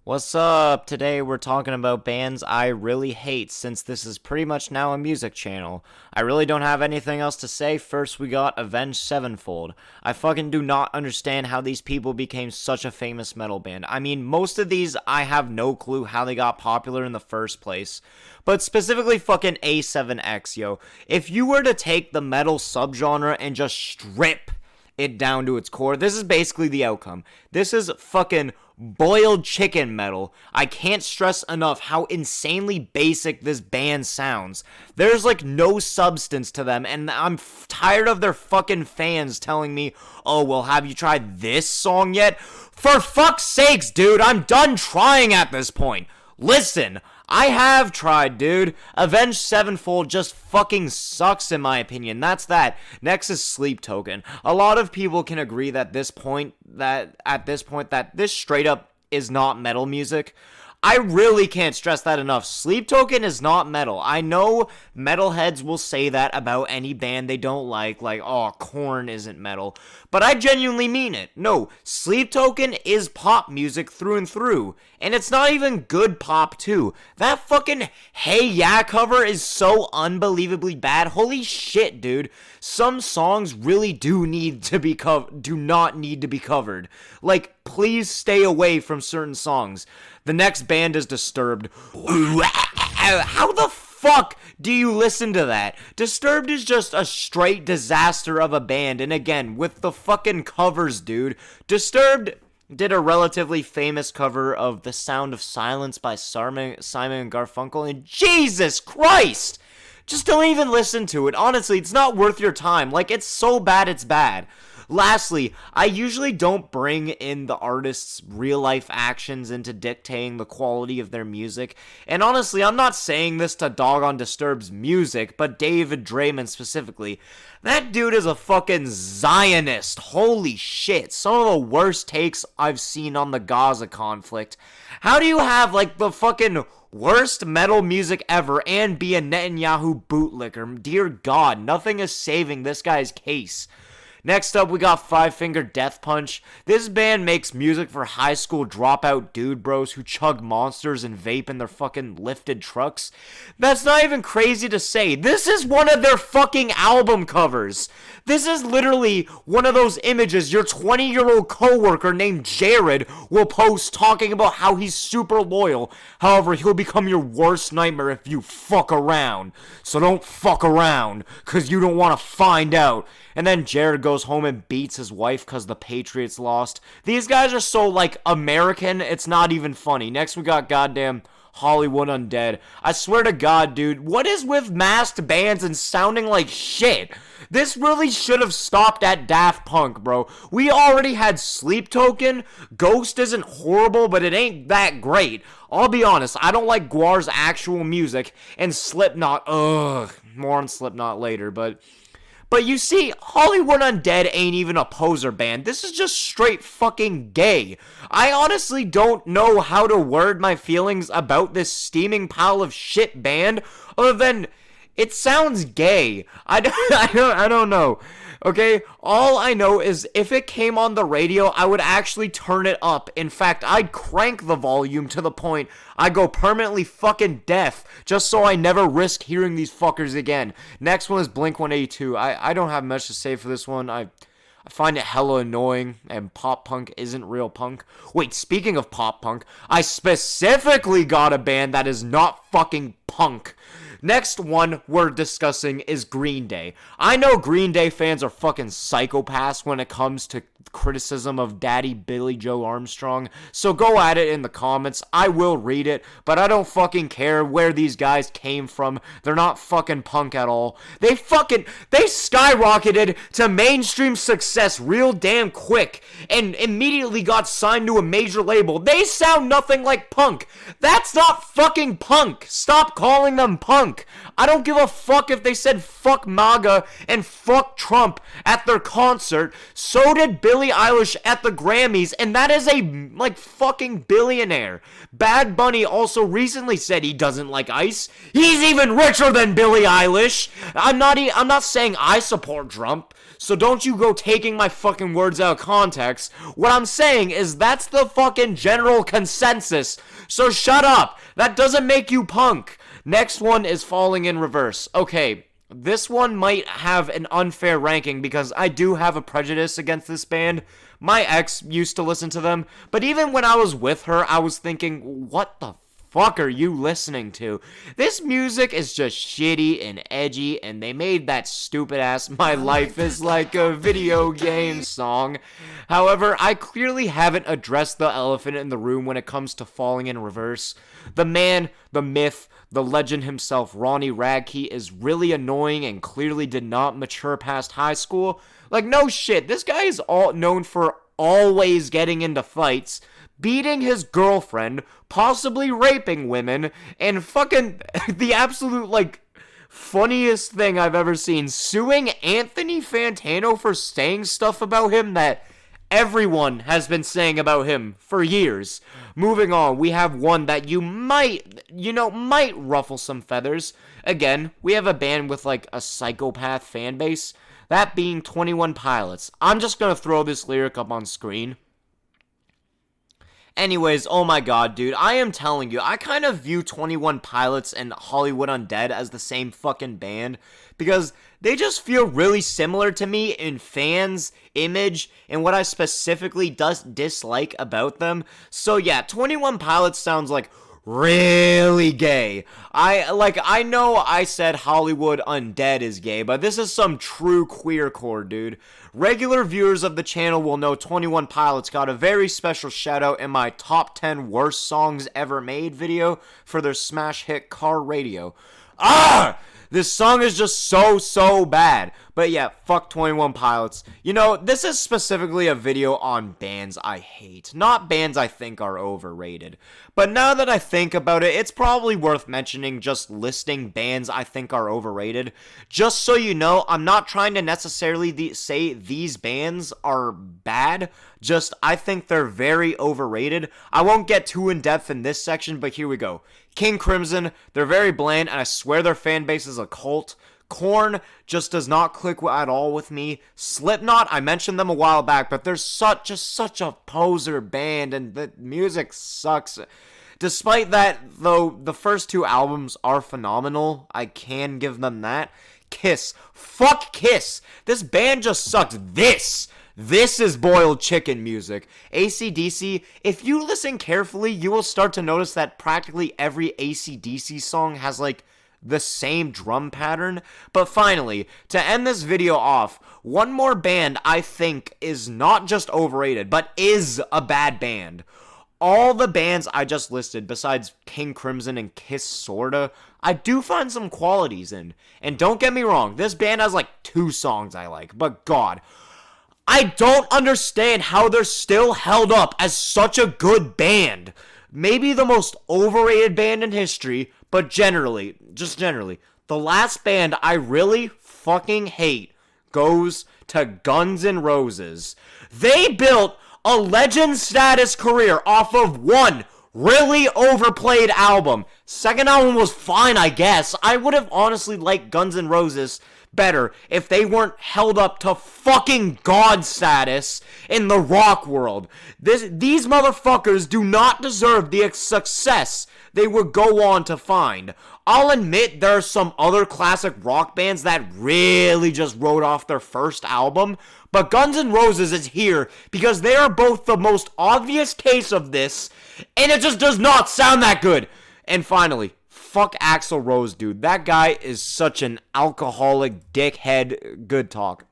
What's up? Today we're talking about bands I really hate since this is pretty much now a music channel. I really don't have anything else to say. First we got Avenged Sevenfold. I fucking do not understand how these people became such a famous metal band. I mean, most of these I have no clue how they got popular in the first place. But specifically fucking A7X, yo. If you were to take the metal subgenre and just strip it down to its core, this is basically the outcome. This is fucking boiled chicken metal. I can't stress enough how insanely basic this band sounds. There's like no substance to them, and I'm tired of their fucking fans telling me, oh, well, have you tried this song yet? For fuck's sakes, dude, I'm done trying at this point. Listen, I have tried, dude. Avenged Sevenfold just fucking sucks in my opinion. That's that. Next is Sleep Token. A lot of people can agree that at this point that this straight up is not metal music. I really can't stress that enough. Sleep Token is not metal. I know metalheads will say that about any band they don't like, oh, Korn isn't metal. But I genuinely mean it. No, Sleep Token is pop music through and through. And it's not even good pop, too. That fucking Hey Ya cover is so unbelievably bad. Holy shit, dude. Some songs really do not need to be covered. Like, please stay away from certain songs. The next band is Disturbed. How the fuck do you listen to that? Disturbed is just a straight disaster of a band. And again, with the fucking covers, dude. Disturbed did a relatively famous cover of The Sound of Silence by Simon and Garfunkel. And Jesus Christ! Just don't even listen to it. Honestly, it's not worth your time. Like, it's so bad, it's bad. Lastly, I usually don't bring in the artist's real-life actions into dictating the quality of their music. And honestly, I'm not saying this to dog on Disturbed's music, but David Draymond specifically. That dude is a fucking Zionist. Holy shit. Some of the worst takes I've seen on the Gaza conflict. How do you have, like, the fucking worst metal music ever and be a Netanyahu bootlicker? Dear God, nothing is saving this guy's case. Next up, we got Five Finger Death Punch. This band makes music for high school dropout dude bros who chug monsters and vape in their fucking lifted trucks. That's not even crazy to say. This is one of their fucking album covers. This is literally one of those images your 20-year-old coworker named Jared will post talking about how he's super loyal. However, he'll become your worst nightmare if you fuck around. So don't fuck around, cause you don't want to find out. And then Jared goes home and beats his wife because the Patriots lost. These guys are so, like, American, it's not even funny. Next, we got goddamn Hollywood Undead. I swear to God, dude, what is with masked bands and sounding like shit? This really should have stopped at Daft Punk, bro. We already had Sleep Token. Ghost isn't horrible, but it ain't that great. I'll be honest, I don't like Guar's actual music. And Slipknot, ugh. More on Slipknot later, But you see, Hollywood Undead ain't even a poser band. This is just straight fucking gay. I honestly don't know how to word my feelings about this steaming pile of shit band, other than it sounds gay. I don't know. Okay, all I know is if it came on the radio, I would actually turn it up. In fact, I'd crank the volume to the point I'd go permanently fucking deaf, just so I never risk hearing these fuckers again. Next one is Blink-182. I don't have much to say for this one. I find it hella annoying, and pop punk isn't real punk. Wait, speaking of pop punk, I specifically got a band that is not fucking punk. Next one we're discussing is Green Day. I know Green Day fans are fucking psychopaths when it comes to criticism of Daddy Billy Joe Armstrong, so go at it in the comments. I will read it, but I don't fucking care where these guys came from. They're not fucking punk at all. They skyrocketed to mainstream success real damn quick and immediately got signed to a major label. They sound nothing like punk. That's not fucking punk. Stop calling them punk. punk. I don't give a fuck if they said fuck MAGA and fuck Trump at their concert. So did Billie Eilish at the Grammys, and that is a, like, fucking billionaire. Bad Bunny also recently said he doesn't like ICE. He's even richer than Billie Eilish. I'm not saying I support Trump, so don't you go taking my fucking words out of context. What I'm saying is that's the fucking general consensus. So shut up. That doesn't make you punk. Next one is Falling in Reverse. Okay, this one might have an unfair ranking because I do have a prejudice against this band. My ex used to listen to them, but even when I was with her, I was thinking, what the fuck are you listening to? This music is just shitty and edgy, and they made that stupid ass My Life is Like a Video Game song. However, I clearly haven't addressed the elephant in the room when it comes to Falling in Reverse. The man, the myth, the legend himself, Ronnie Radke, is really annoying and clearly did not mature past high school. Like, no shit, this guy is all known for always getting into fights, beating his girlfriend, possibly raping women, and fucking the absolute, like, funniest thing I've ever seen, suing Anthony Fantano for saying stuff about him that everyone has been saying about him for years. Moving on, we have one that might ruffle some feathers. Again, we have a band with, like, a psychopath fan base, that being 21 Pilots. I'm just gonna throw this lyric up on screen. Anyways, oh my god, dude, I am telling you, I kind of view 21 Pilots and Hollywood Undead as the same fucking band, because they just feel really similar to me in fans, image, and what I specifically dislike about them. So yeah, 21 Pilots sounds like really gay. I know I said Hollywood Undead is gay, but this is some true queercore, dude. Regular viewers of the channel will know 21 Pilots got a very special shout out in my top 10 worst songs ever made video for their smash hit Car Radio. This song is just so bad. But yeah, fuck 21 Pilots. You know, this is specifically a video on bands I hate, not bands I think are overrated. But now that I think about it, it's probably worth mentioning just listing bands I think are overrated. Just so you know, I'm not trying to necessarily say these bands are bad, just I think they're very overrated. I won't get too in-depth in this section, but here we go. King Crimson, they're very bland, and I swear their fan base is a cult. Korn just does not click at all with me. Slipknot, I mentioned them a while back, but they're such a poser band, and the music sucks. Despite that, though, the first two albums are phenomenal. I can give them that. Kiss. Fuck Kiss. This band just sucks. This is boiled chicken music. AC/DC, if you listen carefully, you will start to notice that practically every AC/DC song has, like, the same drum pattern. But finally, to end this video off, one more band I think is not just overrated, but is a bad band. All the bands I just listed, besides King Crimson and Kiss sorta, I do find some qualities in. And don't get me wrong, this band has like 2 songs I like, but god, I don't understand how they're still held up as such a good band. Maybe the most overrated band in history, but generally, the last band I really fucking hate goes to Guns N' Roses. They built a legend status career off of one really overplayed album. Second album was fine, I guess. I would have honestly liked Guns N' Roses better if they weren't held up to fucking god status in the rock world. These motherfuckers do not deserve the success they would go on to find. I'll admit there are some other classic rock bands that really just wrote off their first album, but Guns N' Roses is here because they are both the most obvious case of this, and it just does not sound that good. And finally, fuck Axl Rose, dude. That guy is such an alcoholic dickhead. Good talk.